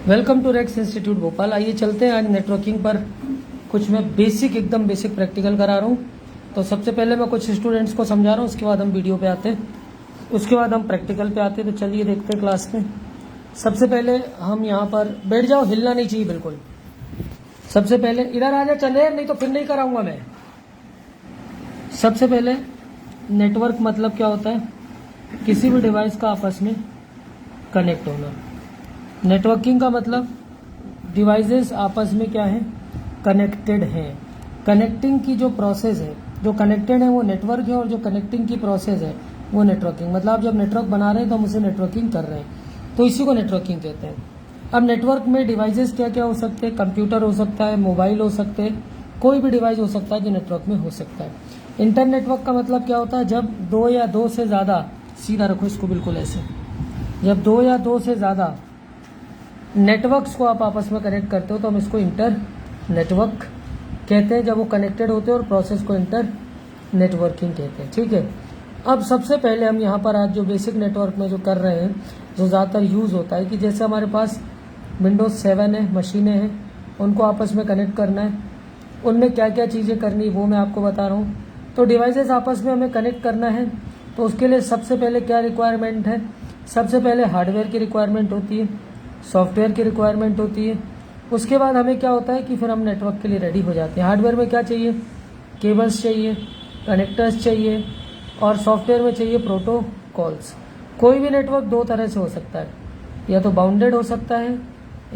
Welcome to Rex institute Bhopal. आइए चलते हैं आज नेटवर्किंग पर। कुछ मैं एकदम बेसिक प्रैक्टिकल करा रहा हूँ। तो सबसे पहले मैं कुछ स्टूडेंट्स को समझा रहा हूँ, उसके बाद हम वीडियो पे आते हैं, उसके बाद हम प्रैक्टिकल पे आते हैं। तो चलिए देखते हैं क्लास में। सबसे पहले हम यहाँ पर बैठ जाओ, हिलना नहीं चाहिए बिल्कुल। सबसे पहले इधर आ जा चंदेर, नहीं तो फिर नहीं कराऊंगा मैं। सबसे पहले नेटवर्क मतलब क्या होता है? किसी भी डिवाइस का आपस में कनेक्ट होना। नेटवर्किंग का मतलब डिवाइसेस आपस में क्या है? कनेक्टेड हैं। कनेक्टिंग की जो प्रोसेस है, जो कनेक्टेड है वो नेटवर्क है, और जो कनेक्टिंग की प्रोसेस है वो नेटवर्किंग। मतलब आप जब नेटवर्क बना रहे हैं तो हम उसे नेटवर्किंग कर रहे हैं, तो इसी को नेटवर्किंग कहते हैं। अब नेटवर्क में डिवाइसेस क्या क्या हो सकते हैं? कंप्यूटर हो सकता है, मोबाइल हो सकते हैं, कोई भी डिवाइस हो सकता है जो नेटवर्क में हो सकता है। इंटर नेटवर्क का मतलब क्या होता है? जब दो या दो से ज़्यादा, सीधा रखो इसको बिल्कुल ऐसे, जब दो या दो से ज़्यादा नेटवर्क्स को आप आपस में कनेक्ट करते हो तो हम इसको इंटर नेटवर्क कहते हैं, जब वो कनेक्टेड होते हैं, और प्रोसेस को इंटर नेटवर्किंग कहते हैं। ठीक है। अब सबसे पहले हम यहाँ पर आज जो बेसिक नेटवर्क में जो कर रहे हैं, जो ज़्यादातर यूज़ होता है, कि जैसे हमारे पास विंडोज़ 7 है, मशीनें हैं, उनको आपस में कनेक्ट करना है। उनमें क्या क्या चीज़ें करनी वो मैं आपको बता रहा हूँ। तो डिवाइसेस आपस में हमें कनेक्ट करना है, तो उसके लिए सबसे पहले क्या रिक्वायरमेंट है? सबसे पहले हार्डवेयर की रिक्वायरमेंट होती है, सॉफ्टवेयर की रिक्वायरमेंट होती है। उसके बाद हमें क्या होता है कि फिर हम नेटवर्क के लिए रेडी हो जाते हैं। हार्डवेयर में क्या चाहिए? केबल्स चाहिए, कनेक्टर्स चाहिए, और सॉफ्टवेयर में चाहिए प्रोटोकॉल्स। कोई भी नेटवर्क दो तरह से हो सकता है, या तो बाउंडेड हो सकता है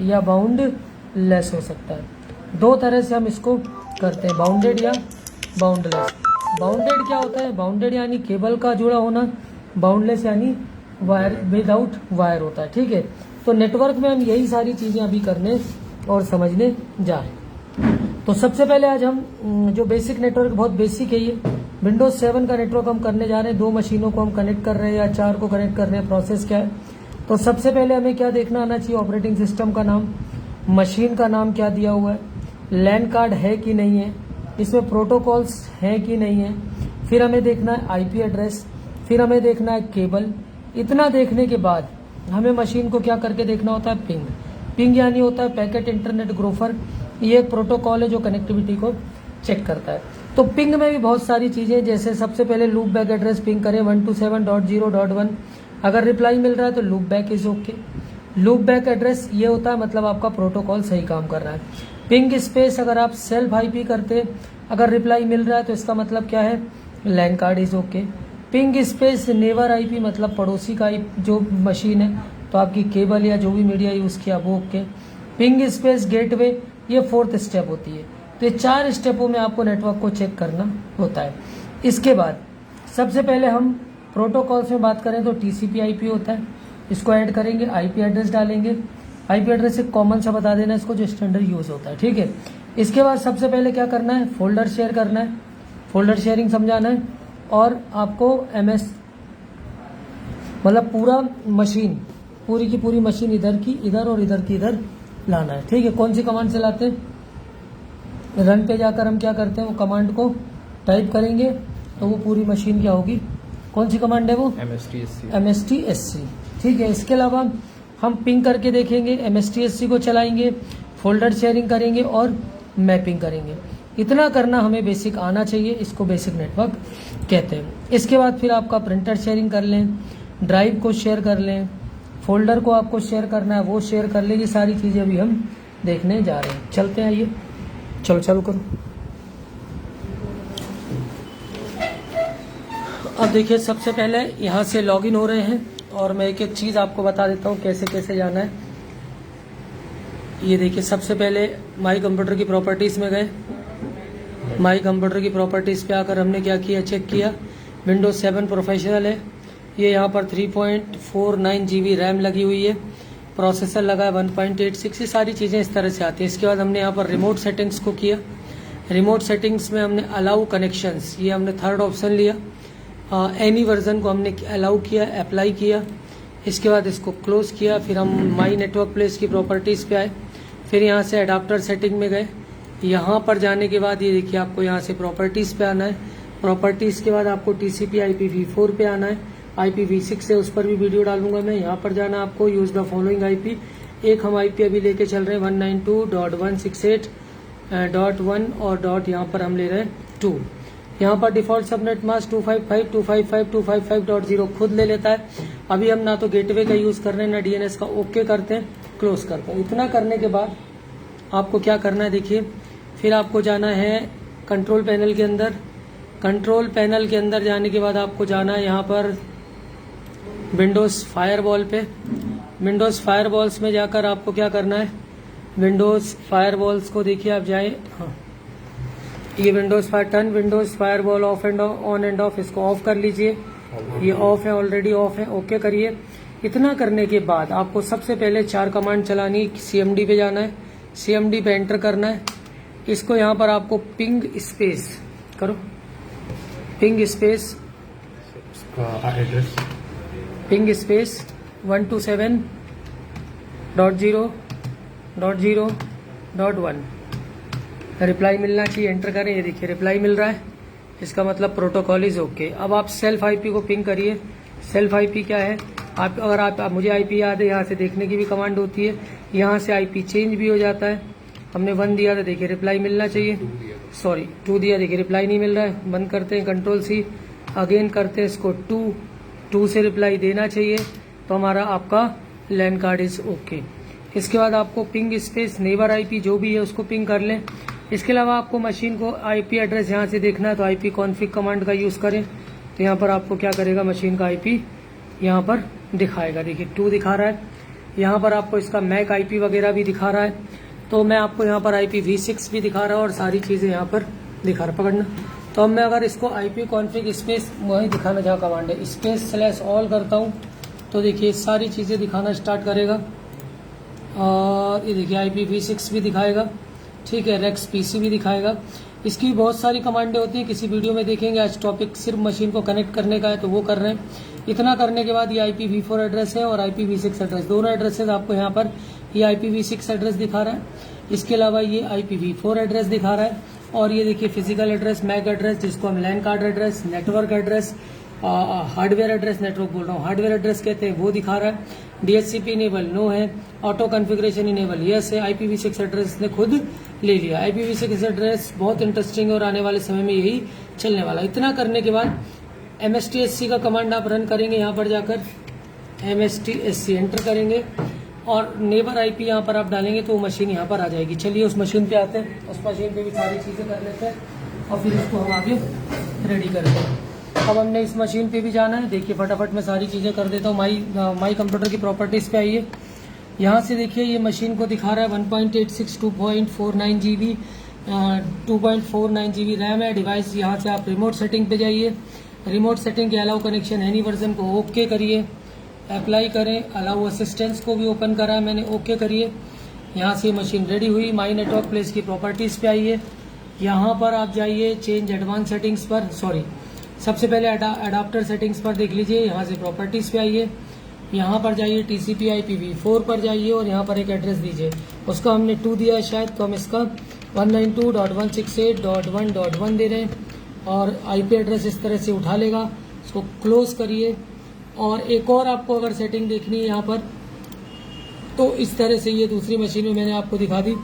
या बाउंडलेस हो सकता है। दो तरह से हम इसको करते हैं, बाउंडेड या बाउंडलेस। बाउंडेड क्या होता है? बाउंडेड यानी केबल का जुड़ा होना, बाउंडलेस यानी वायर विदाउट वायर होता है। ठीक है। तो नेटवर्क में हम यही सारी चीजें अभी करने और समझने जा रहे हैं। तो सबसे पहले आज हम जो बेसिक नेटवर्क, बहुत बेसिक है ये, विंडोज 7 का नेटवर्क हम करने जा रहे हैं। दो मशीनों को हम कनेक्ट कर रहे हैं या चार को कनेक्ट कर रहे हैं। प्रोसेस क्या है? तो सबसे पहले हमें क्या देखना आना चाहिए? ऑपरेटिंग सिस्टम का नाम, मशीन का नाम क्या दिया हुआ है, लैन कार्ड है कि नहीं है, इसमें प्रोटोकॉल्स हैं कि नहीं है, फिर हमें देखना है आईपी एड्रेस, फिर हमें देखना है केबल। इतना देखने के बाद हमें मशीन को क्या करके देखना होता है? पिंग। पिंग यानी होता है पैकेट इंटरनेट ग्रोफर। ये एक प्रोटोकॉल है जो कनेक्टिविटी को चेक करता है। तो पिंग में भी बहुत सारी चीजें, जैसे सबसे पहले लूप बैक एड्रेस पिंग करें 127.0.1। अगर रिप्लाई मिल रहा है तो loop back is okay. Loop back address ये होता है मतलब आपका प्रोटोकॉल सही काम कर रहा है। पिंग स्पेस अगर आप सेल्फ आईपी करते, अगर रिप्लाई मिल रहा है तो इसका मतलब क्या है? LAN card is okay. Ping space neighbour IP मतलब पड़ोसी का जो मशीन है, तो आपकी केबल या जो भी मीडिया यूज किया वो ओके। पिंग स्पेस गेटवे, ये 4th स्टेप होती है। तो ये 4 स्टेपों में आपको नेटवर्क को चेक करना होता है। इसके बाद सबसे पहले हम प्रोटोकॉल्स में बात करें तो टीसीपी आईपी होता है, इसको ऐड करेंगे, आईपी एड्रेस डालेंगे। आईपी एड्रेस एक कॉमन सा बता देना इसको, जो स्टैंडर्ड यूज होता है। ठीक है। इसके बाद सबसे पहले क्या करना है? फोल्डर शेयर करना है, फोल्डर शेयरिंग समझाना है, और आपको एमएस मतलब पूरा मशीन, पूरी की पूरी मशीन इधर की इधर और इधर की इधर लाना है। ठीक है। कौन सी कमांड से लाते हैं? रन पे जाकर हम क्या करते हैं? वो कमांड को टाइप करेंगे तो वो पूरी मशीन क्या होगी? कौन सी कमांड है वो? MSTSC। ठीक है। इसके अलावा हम पिंग करके देखेंगे, MSTSC को चलाएंगे, फोल्डर शेयरिंग करेंगे और मैपिंग करेंगे। इतना करना हमें बेसिक आना चाहिए, इसको बेसिक नेटवर्क कहते हैं। इसके बाद फिर आपका प्रिंटर शेयरिंग कर लें, ड्राइव को शेयर कर लें, फोल्डर को आपको शेयर करना है वो शेयर कर लें। ये सारी चीजें अभी हम देखने जा रहे हैं। चलते हैं, आइए चलो चालू करो। अब देखिए, सबसे पहले यहाँ से लॉगिन हो रहे हैं, और मैं एक एक चीज आपको बता देता हूँ कैसे कैसे जाना है। ये देखिए, सबसे पहले माई कंप्यूटर की प्रॉपर्टीज में गए। माई कंप्यूटर की प्रॉपर्टीज पे आकर हमने क्या किया? चेक किया। विंडोज 7 प्रोफेशनल है, ये यहाँ पर 3.49 GB रैम लगी हुई है, प्रोसेसर लगा है 1.86। ये सारी चीज़ें इस तरह से आती है। इसके बाद हमने यहाँ पर रिमोट सेटिंग्स को किया। रिमोट सेटिंग्स में हमने अलाउ कनेक्शंस, ये हमने 3rd ऑप्शन लिया। एनी वर्जन को हमने अलाउ किया, अप्लाई किया। इसके बाद इसको क्लोज किया। फिर हम माई नेटवर्क प्लेस की प्रॉपर्टीज़ पे आए, फिर यहाँ से अडाप्टर सेटिंग में गए। यहाँ पर जाने के बाद ये देखिए, आपको यहाँ से प्रॉपर्टीज़ पे आना है। प्रॉपर्टीज़ के बाद आपको TCP IPv4 पे आना है। IPv6 है, उस पर भी वीडियो डालूंगा मैं। यहाँ पर जाना आपको यूज द फॉलोइंग IP। एक हम IP अभी लेके चल रहे हैं 192.168.1 और डॉट यहाँ पर हम ले रहे हैं 2। यहाँ पर डिफॉल्ट सबनेट मास्क 255.255.255.0 खुद ले लेता है। अभी हम ना तो गेटवे का यूज़ कर रहे हैं ना DNS का। ओके करते हैं, क्लोज करते हैं। इतना करने के बाद आपको क्या करना है देखिए, फिर आपको जाना है कंट्रोल पैनल के अंदर। कंट्रोल पैनल के अंदर जाने के बाद आपको जाना है यहाँ पर विंडोज़ फायरवॉल पे। विंडोज़ फायरवॉल्स में जाकर आपको क्या करना है, विंडोज़ फायरवॉल्स को देखिए आप जाए, हाँ ये Windows firewall of and on end of, इसको ऑफ कर लीजिए। ये ऑफ है, ऑलरेडी ऑफ है। ओके करिए। इतना करने के बाद आपको सबसे पहले 4 कमांड चलानी। CMD पे जाना है, CMD पे एंटर करना है। इसको यहाँ पर आपको पिंग स्पेस करो, ping space address ping space 127.0.0.1 reply मिलना चाहिए। एंटर करें, ये देखिए रिप्लाई मिल रहा है, इसका मतलब प्रोटोकॉल इज ओके। अब आप सेल्फ IP को पिंग करिए। सेल्फ IP क्या है, आप अगर आप मुझे IP याद है, यहाँ से देखने की भी कमांड होती है, यहाँ से IP चेंज भी हो जाता है। हमने 1 दिया था, देखिए रिप्लाई मिलना चाहिए, सॉरी 2 दिया, देखिए रिप्लाई नहीं मिल रहा है। बंद करते हैं, कंट्रोल C, अगेन करते हैं इसको 2 से रिप्लाई देना चाहिए, तो हमारा आपका लैन कार्ड इज ओके। इसके बाद आपको पिंग स्पेस नेबर IP जो भी है उसको पिंग कर लें। इसके अलावा आपको मशीन को IP एड्रेस यहाँ से देखना है तो IP कॉन्फ़िग कमांड का यूज़ करें। तो यहाँ पर आपको क्या करेगा, मशीन का IP यहाँ पर दिखाएगा, देखिए 2 दिखा रहा है। यहाँ पर आपको इसका मैक IP वगैरह भी दिखा रहा है। तो मैं आपको यहाँ पर IPv6 भी दिखा रहा हूँ और सारी चीज़ें यहाँ पर दिखा रहा, पकड़ना। तो अब मैं अगर इसको IP कॉन्फ़िग स्पेस वही दिखाना जहाँ कमांड है /all करता हूँ तो देखिए सारी चीज़ें दिखाना स्टार्ट करेगा। और ये देखिए IPv6 भी दिखाएगा, ठीक है, रेक्स PC भी दिखाएगा। इसकी बहुत सारी कमांडें होती हैं, किसी वीडियो में देखेंगे। आज टॉपिक सिर्फ मशीन को कनेक्ट करने का है तो वो कर रहे हैं। इतना करने के बाद ये IPv4 एड्रेस है और IPv6 एड्रेस, दोनों एड्रेसेस आपको यहाँ पर ये IPv6 एड्रेस दिखा रहा है। इसके अलावा ये IPv4 एड्रेस दिखा रहा है। और ये देखिए फिजिकल एड्रेस, मैक एड्रेस, जिसको हम LAN card address, network address, hardware address, network बोल रहा हूँ, हार्डवेयर एड्रेस कहते हैं, वो दिखा रहा है। DHCP इनेबल नो है, ऑटो कॉन्फ़िगरेशन इनेबल यस है। IPv6 एड्रेस ने खुद ले लिया। IPv6 एड्रेस बहुत इंटरेस्टिंग और आने वाले समय में यही चलने वाला। इतना करने के बाद MSTSC का कमांड आप रन करेंगे। यहाँ पर जाकर MSTSC एंटर करेंगे और नेबर IP यहाँ पर आप डालेंगे तो वो मशीन यहाँ पर आ जाएगी। चलिए उस मशीन पे आते हैं, उस मशीन पे भी सारी चीज़ें कर लेते हैं और फिर इसको हम आगे रेडी करते हैं। अब हमने इस मशीन पे भी जाना है, देखिए फटाफट मैं सारी चीज़ें कर देता हूँ। माई कंप्यूटर की प्रॉपर्टीज़ पे आइए। यहाँ से देखिए ये मशीन को दिखा रहा है 1.86 2.49 GB 2.49 GB रैम है। डिवाइस यहाँ से आप रिमोट सेटिंग पे जाइए। रिमोट सेटिंग के अलाउ कनेक्शन एनी वर्जन को ओके करिए, अप्लाई करें। अलाउ असिस्टेंस को भी ओपन करा है मैंने, ओके करिए। यहाँ से मशीन रेडी हुई। माई नेटवर्क प्लेस की प्रॉपर्टीज़ पे आइए। यहाँ पर आप जाइए चेंज एडवांस सेटिंग्स पर, सॉरी सबसे पहले अडाप्टर सेटिंग्स पर देख लीजिए। यहाँ से प्रॉपर्टीज़ पे आइए, यहाँ पर जाइए TCP IPv4 पर जाइए और यहाँ पर एक एड्रेस दीजिए। उसका हमने 2 दिया है शायद, तो हम इसका 192.168.1.1 दे रहे हैं और IP एड्रेस इस तरह से उठा लेगा। इसको क्लोज करिए। और एक और आपको अगर सेटिंग देखनी है यहाँ पर तो इस तरह से ये दूसरी मशीन में मैंने आपको दिखा दी।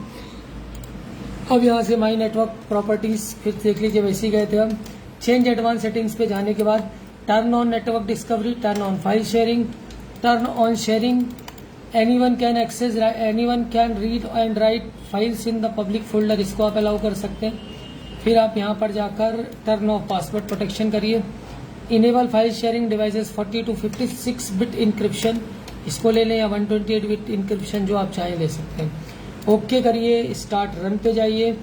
अब यहाँ से माई नेटवर्क प्रॉपर्टीज़ फिर देख लीजिए, वैसे ही गए थे हम। चेंज एडवांस सेटिंग्स पे जाने के बाद turn on network discovery, turn on file sharing, turn on sharing, anyone can access, anyone can read and write files in the public folder, इसको आप अलाउ कर सकते हैं। फिर आप यहाँ पर जाकर टर्न ऑफ पासवर्ड प्रोटेक्शन करिए। Enable file sharing devices 40 to 56 bit encryption, इसको ले लें या 128 बिट इंक्रिप्शन जो आप चाहें ले सकते हैं। ओके करिए, स्टार्ट रन पे जाइए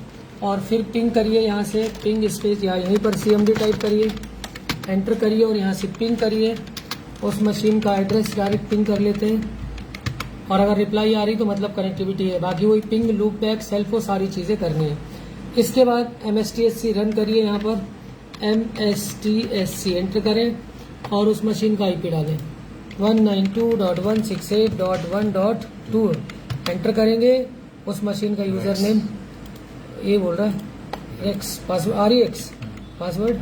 और फिर पिंग करिए। यहाँ से पिंग स्पेस या यहीं पर CMD टाइप करिए, एंटर करिए और यहाँ से पिंग करिए। उस मशीन का एड्रेस डायरेक्ट पिंग कर लेते हैं और अगर रिप्लाई आ रही तो मतलब कनेक्टिविटी है, बाकी वही पिंग, लूप बैक, सेल्फ, वो सारी चीज़ें करनी है। इसके बाद MSTSC रन करिए। यहाँ पर MSTSC एंटर करें और उस मशीन का IP डालें 192.168.1.2 एंटर करेंगे। उस मशीन का यूज़र नेम ये बोल रहा है REX, password REX, password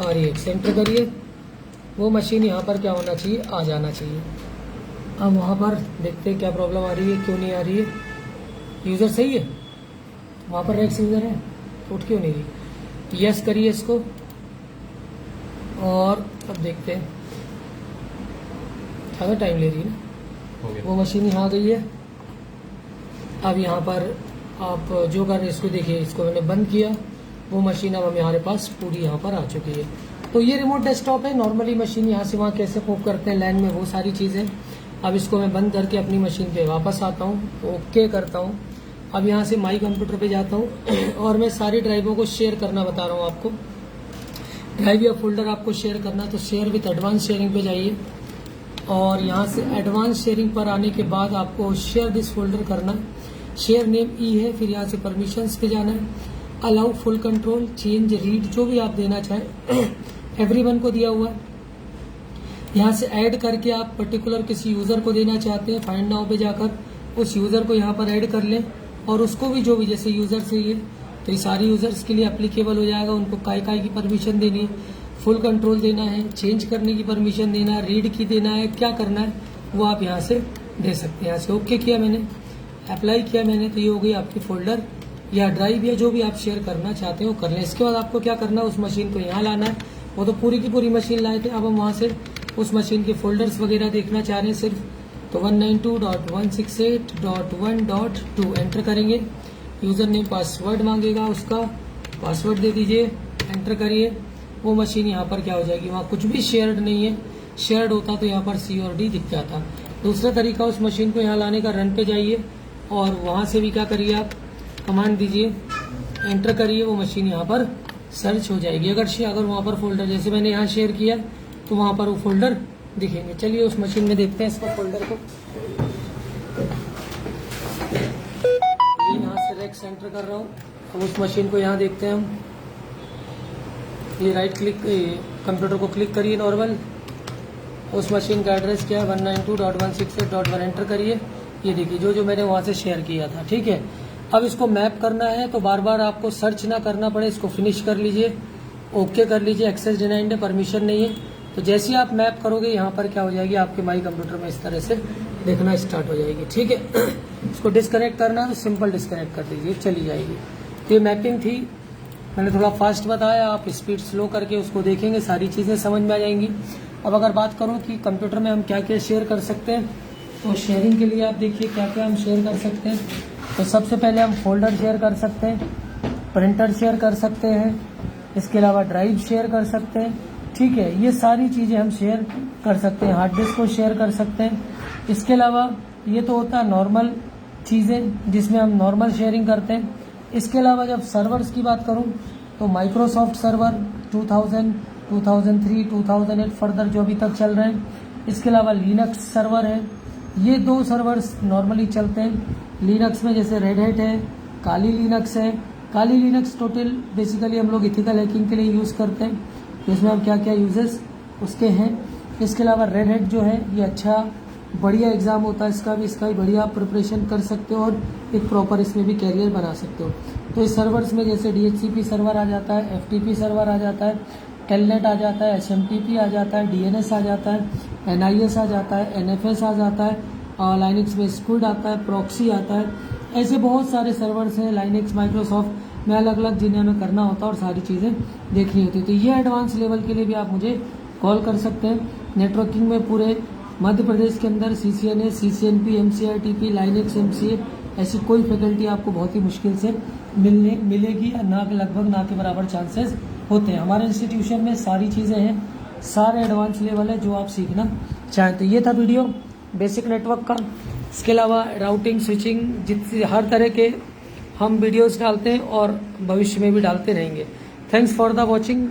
REX enter करिए। वो मशीन यहाँ पर क्या होना चाहिए, आ जाना चाहिए। अब वहाँ पर देखते हैं क्या प्रॉब्लम आ रही है, क्यों नहीं आ रही है। यूज़र सही है, वहाँ पर रेक्स यूज़र है, उठ क्यों नहीं रही। यस करिए इसको और अब देखते हैं। ज़्यादा टाइम ले रही है ना, हो गया। वो मशीन यहाँ आ गई है। अब यहाँ पर आप जो कर रहे हैं इसको देखिए, इसको मैंने बंद किया, वो मशीन अब हमारे पास पूरी यहाँ पर आ चुकी है। तो ये रिमोट डेस्कटॉप है। नॉर्मली मशीन यहाँ से वहाँ कैसे मूव करते हैं लैन में, वो सारी चीज़ें। अब इसको मैं बंद करके अपनी मशीन पे वापस आता हूँ, ओके करता हूँ। अब यहाँ से माई कंप्यूटर पे जाता हूँ और मैं सारी ड्राइवों को शेयर करना बता रहा हूँ आपको। ड्राइव या फोल्डर आपको शेयर करना, तो शेयर विथ एडवांस शेयरिंग पे जाइए और यहाँ से एडवांस शेयरिंग पर आने के बाद आपको शेयर दिस फोल्डर करना। शेयर नेम ई है, फिर यहाँ से परमिशंस पे जाना है, allow full control, change, read, जो भी आप देना चाहें एवरीवन को दिया हुआ है। यहाँ से ऐड करके आप पर्टिकुलर किसी यूज़र को देना चाहते हैं, फाइंड नाउ पे जाकर उस यूज़र को यहाँ पर ऐड कर लें और उसको भी जो भी जैसे यूज़र चाहिए तो ये सारे यूज़र्स के लिए एप्लीकेबल हो जाएगा। उनको काय की परमिशन देनी है, फुल कंट्रोल देना है, चेंज करने की परमिशन देना है, रीड की देना है, क्या करना है वो आप यहाँ से दे सकते हैं। यहाँ से ओके किया मैंने, अप्लाई किया मैंने, तो ये हो गई आपकी फोल्डर या ड्राइव या जो भी आप शेयर करना चाहते हो कर लें। इसके बाद आपको क्या करना है, उस मशीन को यहाँ लाना है। वो तो पूरी की पूरी मशीन लाए थे, अब हम वहाँ से उस मशीन के फोल्डर्स वगैरह देखना चाह रहे हैं सिर्फ, तो 192.168.1.2 एंटर करेंगे। यूज़र नेम पासवर्ड मांगेगा, उसका पासवर्ड दे दीजिए, एंटर करिए। वो मशीन यहाँ पर क्या हो जाएगी, वहाँ कुछ भी शेयर्ड नहीं है। शेयर्ड होता तो यहाँ पर C और D दिख जाता। दूसरा तरीका, उस मशीन को यहाँ लाने का, रन पे जाइए और वहाँ से भी क्या करिए आप, कमांड दीजिए, एंटर करिए, वो मशीन यहाँ पर सर्च हो जाएगी। अगर वहाँ पर फोल्डर जैसे मैंने यहाँ शेयर किया तो वहाँ पर वो फोल्डर दिखेंगे। चलिए उस मशीन में देखते हैं इसको, फोल्डर को। यहाँ से रेक्स एंटर कर रहा हूँ। अब उस मशीन को यहाँ देखते हैं हम। ये राइट क्लिक, कंप्यूटर को क्लिक करिए नॉर्मल। उस मशीन का एड्रेस क्या है, 192.168.1 एंटर करिए। ये देखिए जो मैंने वहाँ से शेयर किया था, ठीक है। अब इसको मैप करना है तो बार बार आपको सर्च ना करना पड़े, इसको फिनिश कर लीजिए, ओके कर लीजिए। एक्सेस डिनाइंड है, परमिशन नहीं है। तो जैसे ही आप मैप करोगे यहाँ पर क्या हो जाएगी, आपके माई कंप्यूटर में इस तरह से देखना स्टार्ट हो जाएगी, ठीक है। इसको डिस्कनेक्ट करना है तो सिंपल डिस्कनेक्ट कर दीजिए, चली जाएगी। तो ये मैपिंग थी, मैंने थोड़ा फास्ट बताया, आप स्पीड स्लो करके उसको देखेंगे, सारी चीज़ें समझ में आ जाएंगी। अब अगर बात करूँ कि कंप्यूटर में हम क्या क्या शेयर कर सकते हैं, तो शेयरिंग के लिए आप देखिए क्या क्या हम शेयर कर सकते हैं। तो सबसे पहले हम फोल्डर शेयर कर सकते हैं, प्रिंटर शेयर कर सकते हैं, इसके अलावा ड्राइव शेयर कर सकते हैं, ठीक है। ये सारी चीज़ें हम शेयर कर सकते हैं। हार्ड डिस्क को शेयर कर सकते हैं। इसके अलावा ये तो होता है नॉर्मल चीज़ें जिसमें हम नॉर्मल शेयरिंग करते हैं। इसके अलावा जब सर्वर्स की बात करूं तो माइक्रोसॉफ्ट सर्वर 2000, 2003, 2008 फर्दर जो अभी तक चल रहे हैं। इसके अलावा लिनक्स सर्वर है, ये 2 सर्वर्स नॉर्मली चलते हैं। लिनक्स में जैसे रेड हैट है, काली लिनक्स है। काली लिनक्स टोटल बेसिकली हम लोग इथिकल हैकिंग के लिए यूज़ करते हैं, इसमें हम क्या क्या यूजेस उसके हैं। इसके अलावा रेड हैट जो है ये अच्छा बढ़िया एग्ज़ाम होता है, इसका भी बढ़िया आप प्रिपरेशन कर सकते हो और एक प्रॉपर इसमें भी कैरियर बना सकते हो। तो इस सर्वर्स में जैसे DHCP सर्वर आ जाता है, FTP सर्वर आ जाता है, टेलनेट आ जाता है, SMTP आ जाता है, DNS आ जाता है, NIS आ जाता है, NFS आ जाता है, और लाइनक्स में स्क्विड आता है, प्रॉक्सी आता है। ऐसे बहुत सारे सर्वर्स हैं लाइनक्स माइक्रोसॉफ्ट में अलग अलग जिन्हें हमें करना होता है और सारी चीज़ें देखनी होती है। तो ये एडवांस लेवल के लिए भी आप मुझे कॉल कर सकते हैं। नेटवर्किंग में पूरे मध्य प्रदेश के अंदर CCNA, CCNP, MCITP, Linux, MCA ऐसी कोई फैकल्टी आपको बहुत ही मुश्किल से मिलेगी, या ना लगभग ना के बराबर चांसेस होते हैं। हमारे इंस्टीट्यूशन में सारी चीज़ें हैं, सारे एडवांस लेवल है जो आप सीखना चाहें। तो ये था वीडियो बेसिक नेटवर्क का। इसके अलावा राउटिंग, स्विचिंग, जितनी हर तरह के हम वीडियोस डालते हैं और भविष्य में भी डालते रहेंगे। Thanks for the watching.